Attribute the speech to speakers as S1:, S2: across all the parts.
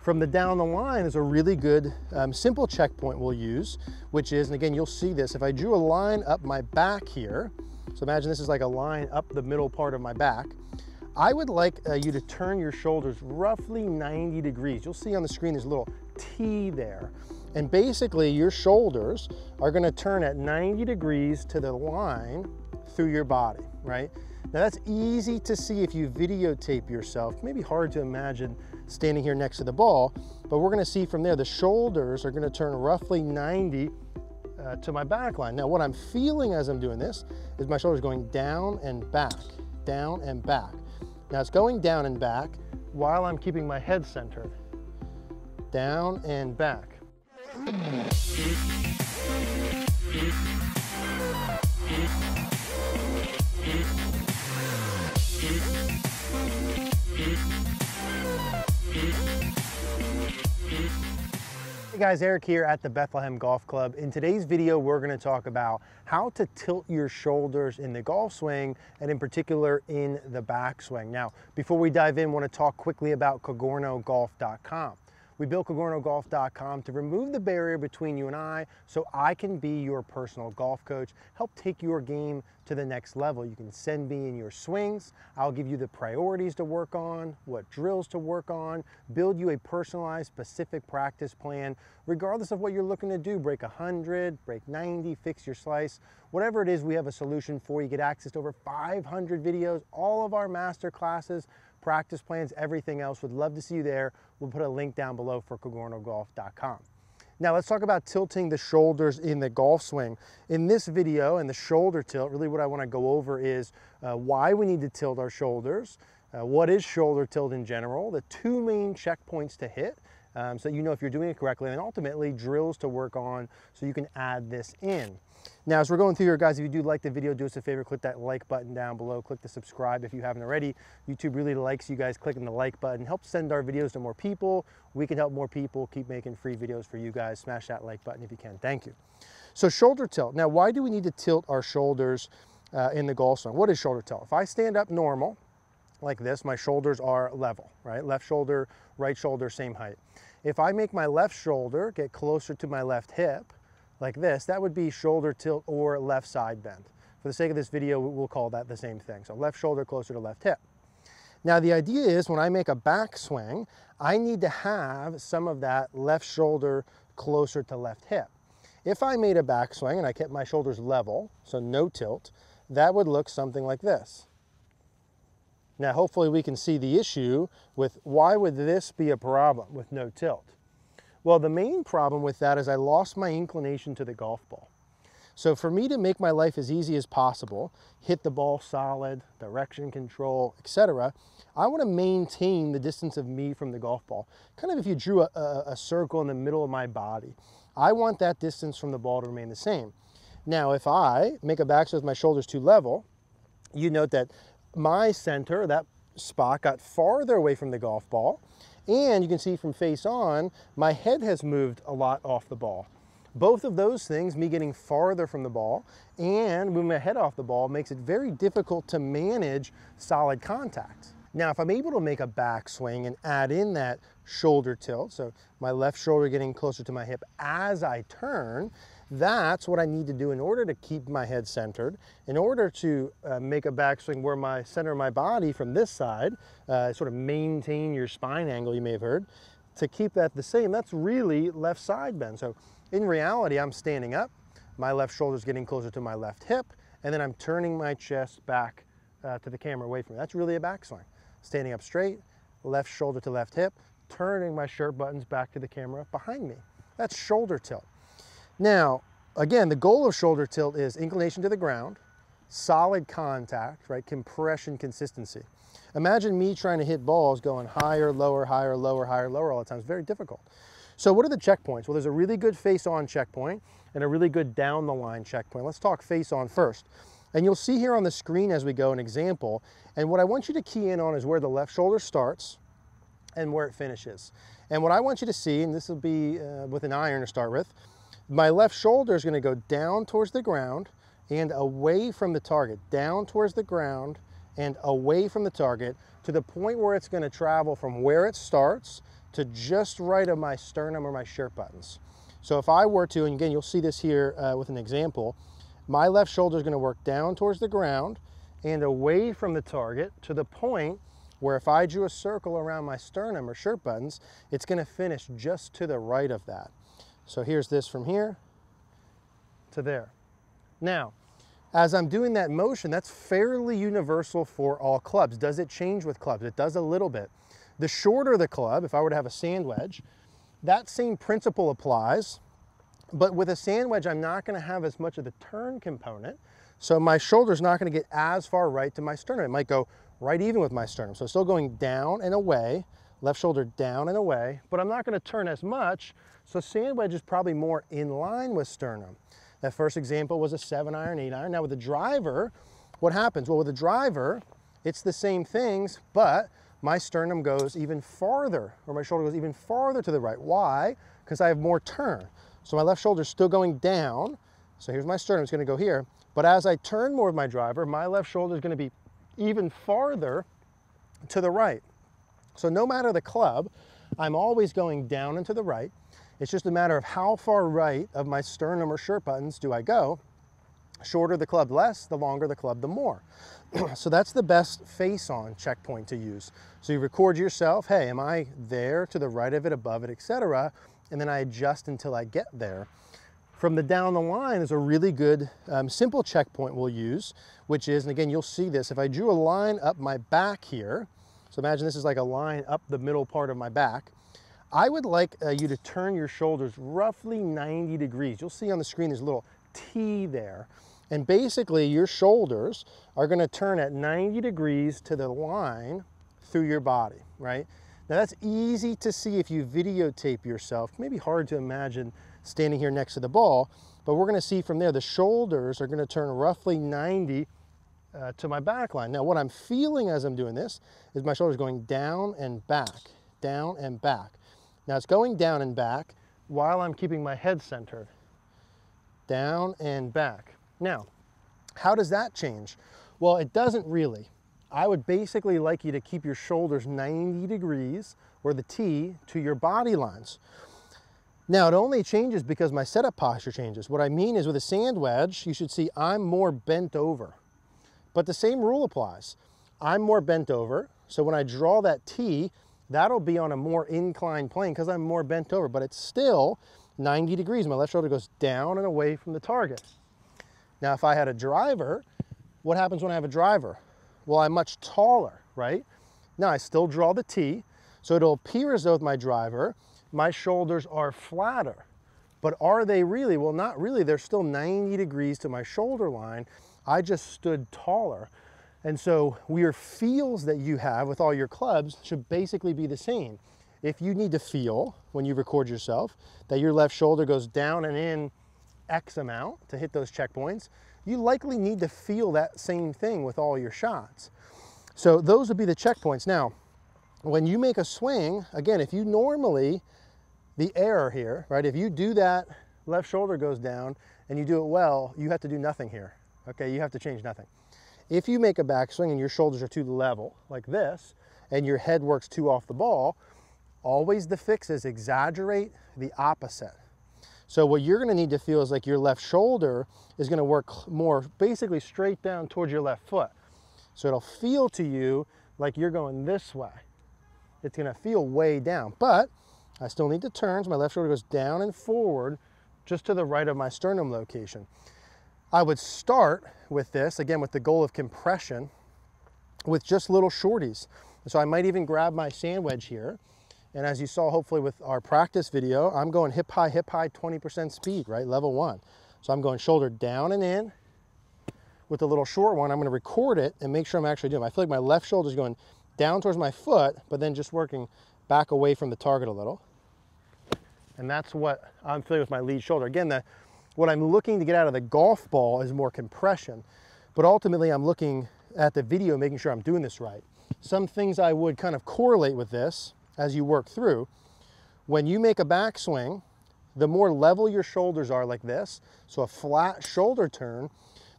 S1: From the down the line is a really good simple checkpoint we'll use, which is, and again, you'll see this, if I drew a line up my back here, so imagine this is like a line up the middle part of my back, I would like you to turn your shoulders roughly 90 degrees. You'll see on the screen there's a little T there. And basically your shoulders are gonna turn at 90 degrees to the line through your body, right? Now that's easy to see if you videotape yourself. Maybe hard to imagine standing here next to the ball, but we're gonna see from there, the shoulders are gonna turn roughly 90 to my back line. Now what I'm feeling as I'm doing this is my shoulders going down and back, down and back. Now it's going down and back while I'm keeping my head centered. Down and back. Hey guys, Eric here at the Bethlehem Golf Club. In today's video, we're going to talk about how to tilt your shoulders in the golf swing, and in particular in the backswing. Now, before we dive in, I want to talk quickly about CogornoGolf.com. We built CogornoGolf.com to remove the barrier between you and I, so I can be your personal golf coach, help take your game to the next level. You can send me in your swings. I'll give you the priorities to work on, what drills to work on, build you a personalized, specific practice plan, regardless of what you're looking to do. Break 100, break 90, fix your slice. Whatever it is, we have a solution for you. Get access to over 500 videos, all of our master classes, practice plans, everything else. Would love to see you there. We'll put a link down below for CogornoGolf.com. Now let's talk about tilting the shoulders in the golf swing. In this video, and the shoulder tilt, really what I want to go over is why we need to tilt our shoulders, what is shoulder tilt in general, the two main checkpoints to hit, so you know if you're doing it correctly, and ultimately drills to work on so you can add this in. Now, as we're going through here, guys, if you do like the video, do us a favor, click that like button down below, click the subscribe if you haven't already. YouTube really likes you guys clicking the like button, help send our videos to more people. We can help more people, keep making free videos for you guys. Smash that like button if you can, thank you. So shoulder tilt. Now, why do we need to tilt our shoulders in the golf swing? What is shoulder tilt? If I stand up normal, like this, my shoulders are level, right? Left shoulder, right shoulder, same height. If I make my left shoulder get closer to my left hip, like this, that would be shoulder tilt or left side bend. For the sake of this video, we'll call that the same thing. So left shoulder closer to left hip. Now the idea is when I make a backswing, I need to have some of that left shoulder closer to left hip. If I made a backswing and I kept my shoulders level, so no tilt, that would look something like this. Now hopefully we can see the issue with why would this be a problem with no tilt? Well, the main problem with that is I lost my inclination to the golf ball. So for me to make my life as easy as possible, hit the ball solid, direction control, etc., I want to maintain the distance of me from the golf ball. Kind of if you drew a circle in the middle of my body, I want that distance from the ball to remain the same. Now, if I make a backswing with my shoulders too level, you note that my center, that spot, got farther away from the golf ball. And you can see from face on, my head has moved a lot off the ball. Both of those things, me getting farther from the ball and moving my head off the ball, makes it very difficult to manage solid contact. Now, if I'm able to make a backswing and add in that shoulder tilt, so my left shoulder getting closer to my hip as I turn, that's what I need to do in order to keep my head centered, in order to make a backswing where my center of my body from this side, sort of maintain your spine angle you may have heard, to keep that the same, that's really left side bend. So in reality, I'm standing up, my left shoulder's getting closer to my left hip, and then I'm turning my chest back to the camera away from me. That's really a backswing. Standing up straight, left shoulder to left hip, turning my shirt buttons back to the camera behind me. That's shoulder tilt. Now, again, the goal of shoulder tilt is inclination to the ground, solid contact, right? Compression, consistency. Imagine me trying to hit balls going higher, lower, higher, lower, higher, lower all the time. It's very difficult. So what are the checkpoints? Well, there's a really good face-on checkpoint and a really good down-the-line checkpoint. Let's talk face-on first. And you'll see here on the screen as we go an example. And what I want you to key in on is where the left shoulder starts and where it finishes. And what I want you to see, and this will be with an iron to start with, my left shoulder is going to go down towards the ground and away from the target, down towards the ground and away from the target to the point where it's going to travel from where it starts to just right of my sternum or my shirt buttons. So if I were to, and again, you'll see this here with an example, my left shoulder is going to work down towards the ground and away from the target to the point where if I drew a circle around my sternum or shirt buttons, it's going to finish just to the right of that. So here's this from here to there. Now, as I'm doing that motion, that's fairly universal for all clubs. Does it change with clubs? It does a little bit. The shorter the club, if I were to have a sand wedge, that same principle applies, but with a sand wedge, I'm not going to have as much of the turn component, so my shoulder's not going to get as far right to my sternum. It might go right even with my sternum. So still going down and away, left shoulder down and away, but I'm not going to turn as much, so sand wedge is probably more in line with sternum. That first example was a 7-iron, 8-iron. Now with the driver, what happens? Well, with the driver, it's the same things, but my sternum goes even farther, or my shoulder goes even farther to the right. Why? Because I have more turn. So my left shoulder is still going down. So here's my sternum, it's going to go here. But as I turn more with my driver, my left shoulder is going to be even farther to the right. So no matter the club, I'm always going down and to the right. It's just a matter of how far right of my sternum or shirt buttons do I go. Shorter the club less, the longer the club the more. So that's the best face-on checkpoint to use. So you record yourself, hey, am I there, to the right of it, above it, etc., and then I adjust until I get there. From the down the line is a really good simple checkpoint we'll use, which is, and again, you'll see this, if I drew a line up my back here, so imagine this is like a line up the middle part of my back, I would like you to turn your shoulders roughly 90 degrees. You'll see on the screen there's a little T there. And basically your shoulders are going to turn at 90 degrees to the line through your body, right? Now that's easy to see if you videotape yourself. Maybe hard to imagine standing here next to the ball, but we're going to see from there the shoulders are going to turn roughly 90 to my back line. Now what I'm feeling as I'm doing this is my shoulders going down and back, down and back. Now it's going down and back while I'm keeping my head centered. Down and back. Now, how does that change? Well, it doesn't really. I would basically like you to keep your shoulders 90 degrees, or the T, to your body lines. Now, it only changes because my setup posture changes. What I mean is with a sand wedge, you should see I'm more bent over. But the same rule applies. I'm more bent over, so when I draw that T, that'll be on a more inclined plane because I'm more bent over, but it's still 90 degrees. My left shoulder goes down and away from the target. Now, if I had a driver, what happens when I have a driver? Well, I'm much taller, right? Now, I still draw the T, so it'll appear as though with my driver, my shoulders are flatter. But are they really? Well, not really. They're still 90 degrees to my shoulder line. I just stood taller. And so your feels that you have with all your clubs should basically be the same. If you need to feel, when you record yourself, that your left shoulder goes down and in X amount to hit those checkpoints, you likely need to feel that same thing with all your shots. So those would be the checkpoints. Now, when you make a swing, again, if you normally, the error here, right, if you do that, left shoulder goes down and you do it well, you have to do nothing here, okay? You have to change nothing. If you make a backswing and your shoulders are too level, like this, and your head works too off the ball, always the fix is exaggerate the opposite. So what you're going to need to feel is like your left shoulder is going to work more basically straight down towards your left foot. So it'll feel to you like you're going this way. It's going to feel way down, but I still need to turn. So my left shoulder goes down and forward just to the right of my sternum location. I would start with this, again, with the goal of compression, with just little shorties. So I might even grab my sand wedge here. And as you saw, hopefully with our practice video, I'm going hip high, 20% speed, right? Level 1. So I'm going shoulder down and in. With the little short one, I'm going to record it and make sure I'm actually doing it. I feel like my left shoulder is going down towards my foot, but then just working back away from the target a little. And that's what I'm feeling with my lead shoulder. Again, what I'm looking to get out of the golf ball is more compression, but ultimately I'm looking at the video, making sure I'm doing this right. Some things I would kind of correlate with this as you work through. When you make a backswing, the more level your shoulders are like this, so a flat shoulder turn,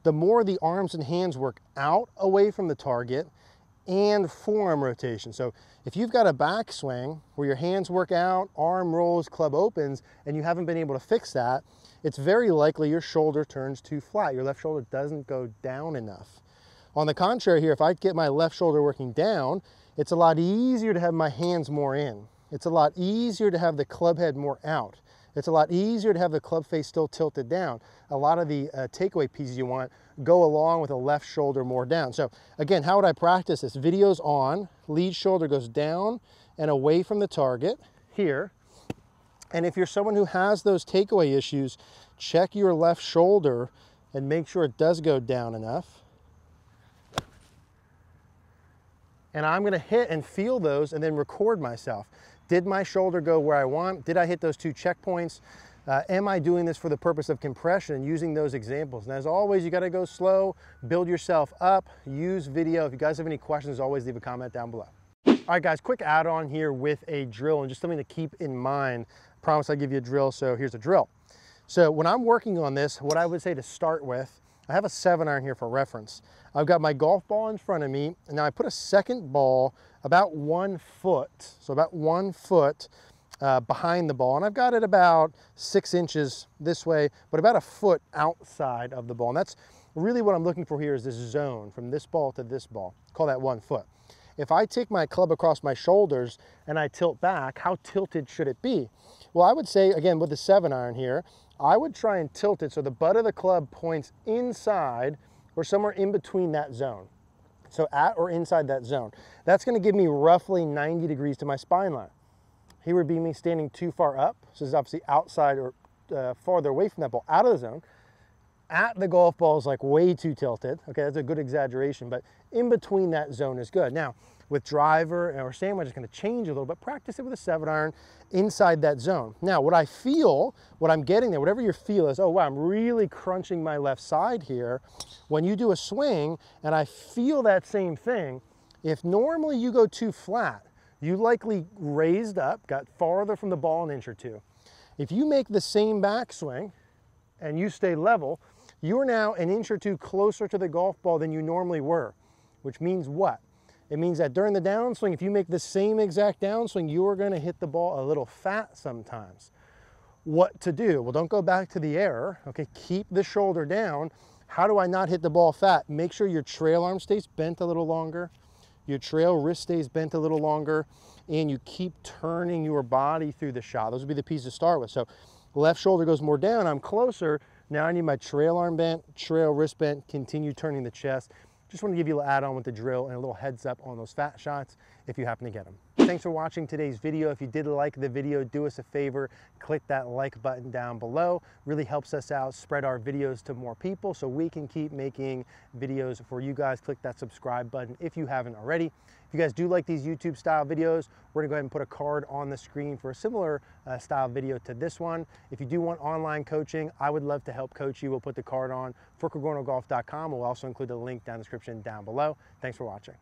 S1: the more the arms and hands work out away from the target and forearm rotation. So if you've got a backswing where your hands work out, arm rolls, club opens, and you haven't been able to fix that, it's very likely your shoulder turns too flat. Your left shoulder doesn't go down enough. On the contrary here, if I get my left shoulder working down, it's a lot easier to have my hands more in. It's a lot easier to have the club head more out. It's a lot easier to have the club face still tilted down. A lot of the takeaway pieces you want go along with the left shoulder more down. So again, how would I practice this? Video's on, lead shoulder goes down and away from the target here. And if you're someone who has those takeaway issues, check your left shoulder and make sure it does go down enough. And I'm gonna hit and feel those and then record myself. Did my shoulder go where I want? Did I hit those 2 checkpoints? Am I doing this for the purpose of compression, using those examples? And as always, you gotta go slow, build yourself up, use video. If you guys have any questions, always leave a comment down below. All right guys, quick add-on here with a drill and just something to keep in mind. I promise I'll give you a drill, so here's a drill. So when I'm working on this, what I would say to start with, I have a 7-iron here for reference. I've got my golf ball in front of me, and now I put a second ball about 1 foot, so about 1 foot behind the ball, and I've got it about 6 inches this way, but about a foot outside of the ball. And that's really what I'm looking for here, is this zone from this ball to this ball. Call that 1 foot. If I take my club across my shoulders and I tilt back, how tilted should it be? Well, I would say, again, with the 7-iron here, I would try and tilt it so the butt of the club points inside or somewhere in between that zone. So at or inside that zone. That's gonna give me roughly 90 degrees to my spine line. Here would be me standing too far up. So this is obviously outside or farther away from that ball, out of the zone. At the golf ball is like way too tilted. Okay, that's a good exaggeration, but in between that zone is good. Now, with driver or sandwich, it's gonna change a little bit. Practice it with a 7-iron inside that zone. Now, what I feel, what I'm getting there, whatever your feel is, oh wow, I'm really crunching my left side here. When you do a swing and I feel that same thing, if normally you go too flat, you likely raised up, got farther from the ball an inch or 2. If you make the same backswing and you stay level, you are now an inch or 2 closer to the golf ball than you normally were, which means what? It means that during the downswing, if you make the same exact downswing, you are gonna hit the ball a little fat sometimes. What to do? Well, don't go back to the error, okay? Keep the shoulder down. How do I not hit the ball fat? Make sure your trail arm stays bent a little longer, your trail wrist stays bent a little longer, and you keep turning your body through the shot. Those would be the pieces to start with. So left shoulder goes more down, I'm closer. Now I need my trail arm bent, trail wrist bent, continue turning the chest. Just want to give you an add-on with the drill and a little heads up on those fat shots if you happen to get them. Thanks for watching today's video. If you did like the video, do us a favor, click that like button down below. Really helps us out, spread our videos to more people so we can keep making videos for you guys. Click that subscribe button if you haven't already. If you guys do like these YouTube style videos, we're gonna go ahead and put a card on the screen for a similar style video to this one. If you do want online coaching, I would love to help coach you. We'll put the card on for CogornoGolf.com. We'll also include the link down in the description down below. Thanks for watching.